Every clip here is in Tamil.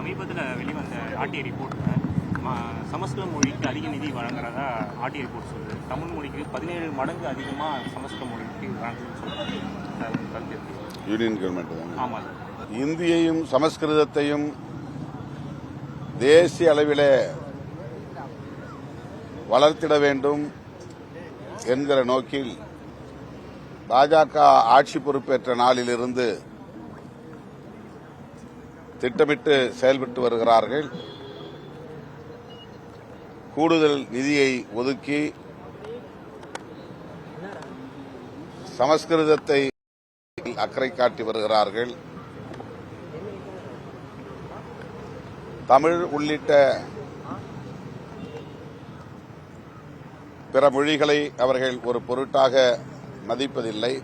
சமீபத்தில் வெளிவந்த ஆர்டிஐ ரிப்போர்ட்டில் சமஸ்கிருத மொழிக்கு அதிக நிதி வழங்குறதா ஆர்டிஐ ரிப்போர்ட் சொல்லுது. தமிழ் மொழிக்கு 17 மடங்கு அதிகமாக சமஸ்கிருத மொழிக்கு வழங்குதுன்னு சொல்லுறாங்க. யூனியன் கவர்மெண்ட் தான். ஆமாம் சார். இந்தியையும் சமஸ்கிருதத்தையும் தேசிய அளவிலே வளர்த்திட வேண்டும் என்கிற நோக்கில் பாஜக ஆட்சி பொறுப்பேற்ற நாளிலிருந்து திட்டமிட்டு செயல்பட்டு வருகிறார்கள். கூடுதல் நிதியை ஒதுக்கி சமஸ்கிருதத்தை அக்கறை காட்டி வருகிறார்கள். தமிழ் உள்ளிட்ட பிற மொழிகளை அவர்கள் ஒரு பொருட்டாக மதிப்பதில்லை.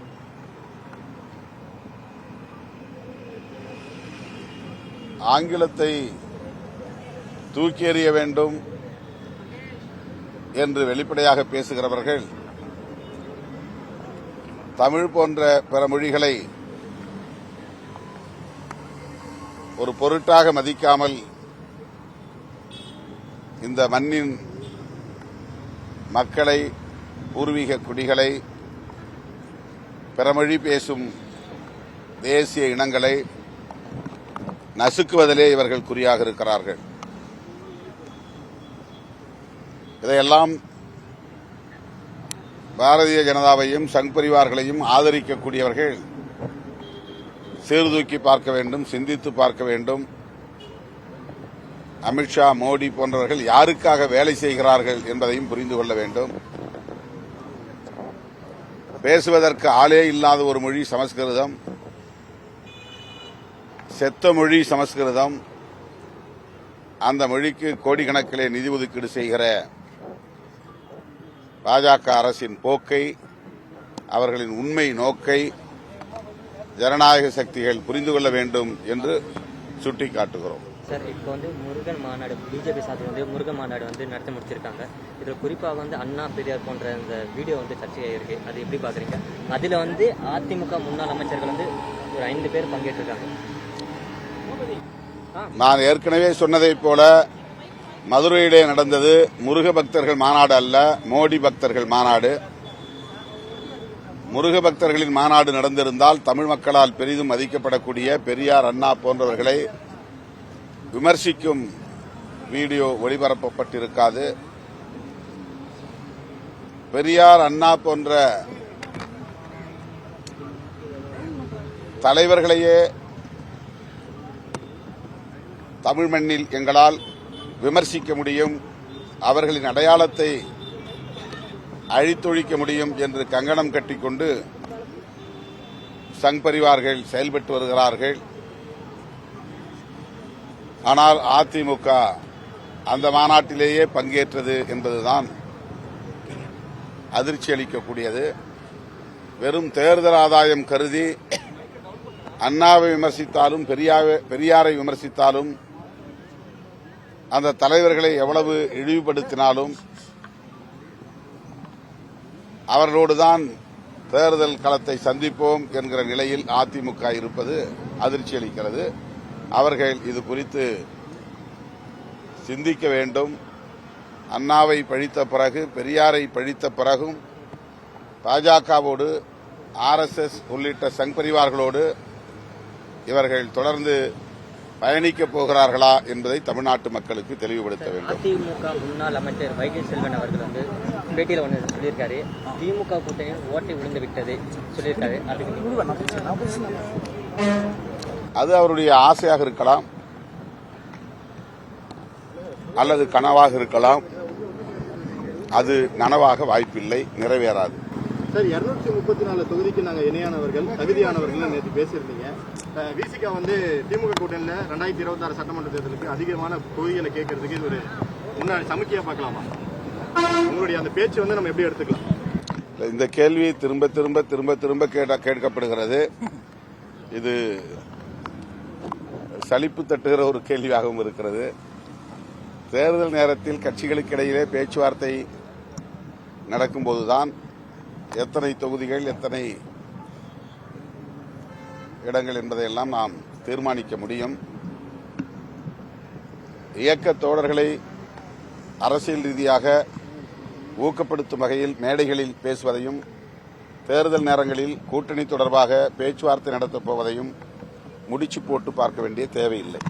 ஆங்கிலத்தை தூக்கி எறிய வேண்டும் என்று வெளிப்படையாக பேசுகிறவர்கள் தமிழ் போன்ற பிற மொழிகளை ஒரு பொருட்டாக மதிக்காமல் இந்த மண்ணின் மக்களை, பூர்வீக குடிகளை, பிறமொழி பேசும் தேசிய இனங்களை நசுக்குவதிலே இவர்கள் குறியாக இருக்கிறார்கள். இதையெல்லாம் பாரதிய ஜனதாவையும் சங் பரிவார்களையும் ஆதரிக்கக்கூடியவர்கள் சீர்தூக்கி பார்க்க வேண்டும், சிந்தித்து பார்க்க வேண்டும். அமித்ஷா, மோடி போன்றவர்கள் யாருக்காக வேலை செய்கிறார்கள் என்பதையும் புரிந்து கொள்ள வேண்டும். பேசுவதற்கு ஆளே இல்லாத ஒரு மொழி சமஸ்கிருதம், செத்த மொழி சமஸ்கிருதம். அந்த மொழிக்கு கோடிக்கணக்கிலே நிதி ஒதுக்கீடு செய்கிற பாஜக அரசின் போக்கை, அவர்களின் உண்மை நோக்கை ஜனநாயக சக்திகள் புரிந்து கொள்ள வேண்டும் என்று சுட்டிக்காட்டுகிறோம். சார், இப்போ முருகன் மாநாடு பிஜேபி சார்பில் முருகன் மாநாடு நடத்தி முடிச்சிருக்காங்க. இதில் குறிப்பாக அண்ணா பெரியார் போன்ற இந்த வீடியோ சர்ச்சையாக இருக்கு. அது எப்படி பாக்குறீங்க? அதில் அதிமுக முன்னாள் அமைச்சர்கள் ஒரு 5 பேர் பங்கேற்றிருக்காங்க. நான் ஏற்கனவே சொன்னதைப் போல மதுரையிலே நடந்தது முருக பக்தர்கள் மாநாடு அல்ல, மோடி பக்தர்கள் மாநாடு. முருக பக்தர்களின் மாநாடு நடந்திருந்தால் தமிழ் மக்களால் பெரிதும் மதிக்கப்படக்கூடிய பெரியார், அண்ணா போன்றவர்களை விமர்சிக்கும் வீடியோ ஒளிபரப்பப்பட்டிருக்காது. பெரியார், அண்ணா போன்ற தலைவர்களையே தமிழ் மண்ணில் எங்களால் விமர்சிக்க முடியும், அவர்களின் அடையாளத்தை அழித்தொழிக்க முடியும் என்று கங்கணம் கட்டிக்கொண்டு சங் பரிவார்கள் செயல்பட்டு வருகிறார்கள். ஆனால் அதிமுக அந்த மாநாட்டிலேயே பங்கேற்றது என்பதுதான் அதிர்ச்சி அளிக்கக்கூடியது. வெறும் தேர்தல் ஆதாயம் கருதி அண்ணாவை விமர்சித்தாலும் பெரியாரை விமர்சித்தாலும் அந்த தலைவர்களை எவ்வளவு இழிவுபடுத்தினாலும் அவர்களோடுதான் தேர்தல் களத்தை சந்திப்போம் என்கிற நிலையில் அதிமுக இருப்பது அதிர்ச்சி அளிக்கிறது. அவர்கள் இது குறித்து சிந்திக்க வேண்டும். அண்ணாவை பழித்த பிறகு, பெரியாரை பழித்த பிறகும் பாஜகவோடு, RSS உள்ளிட்ட சங் பரிவார்களோடு இவர்கள் தொடர்ந்து பயணிக்கப் போகிறார்களா என்பதை தமிழ்நாட்டு மக்களுக்கு தெளிவுபடுத்த வேண்டும். அதிமுக முன்னாள் அமைச்சர் வைகை செல்வன் அவர்கள் பேட்டியில் சொல்லியிருக்காரு, திமுக கூட்டணியில் ஓட்டை விழுந்து விட்டது சொல்லியிருக்காரு. அது அவருடைய ஆசையாக இருக்கலாம், அல்லது கனவாக இருக்கலாம். அது நனவாக வாய்ப்பில்லை, நிறைவேறாது. சார், 234 தொகுதிக்கு நாங்கள் இணையானவர்கள், தகுதியானவர்கள் நேற்று பேசியிருந்தீங்க. விசிகா திமுக கூட்டணியில் 2026 சட்டமன்ற தேர்தலுக்கு அதிகமான தொகுதிகளை கேட்கறதுக்கு இது ஒரு முன்னாடி சமிக்கையா பார்க்கலாமா? உங்களுடைய அந்த பேச்சு நம்ம எப்படி எடுத்துக்கலாம்? இந்த கேள்வி திரும்ப திரும்ப திரும்ப திரும்ப கேட்கப்படுகிறது. இது சலிப்பு தட்டுகிற ஒரு கேள்வியாகவும் இருக்கிறது. தேர்தல் நேரத்தில் கட்சிகளுக்கு இடையிலே பேச்சுவார்த்தை நடக்கும்போதுதான் எத்தனை தொகுதிகள், எத்தனை இடங்கள் என்பதையெல்லாம் நாம் தீர்மானிக்க முடியும். இயக்க தோழர்களை அரசியல் ரீதியாக ஊக்கப்படுத்தும் வகையில் மேடைகளில் பேசுவதையும் தேர்தல் நேரங்களில் கூட்டணி தொடர்பாக பேச்சுவார்த்தை நடத்தப் போவதையும் முடிச்சு போட்டு பார்க்க வேண்டிய தேவையில்லை.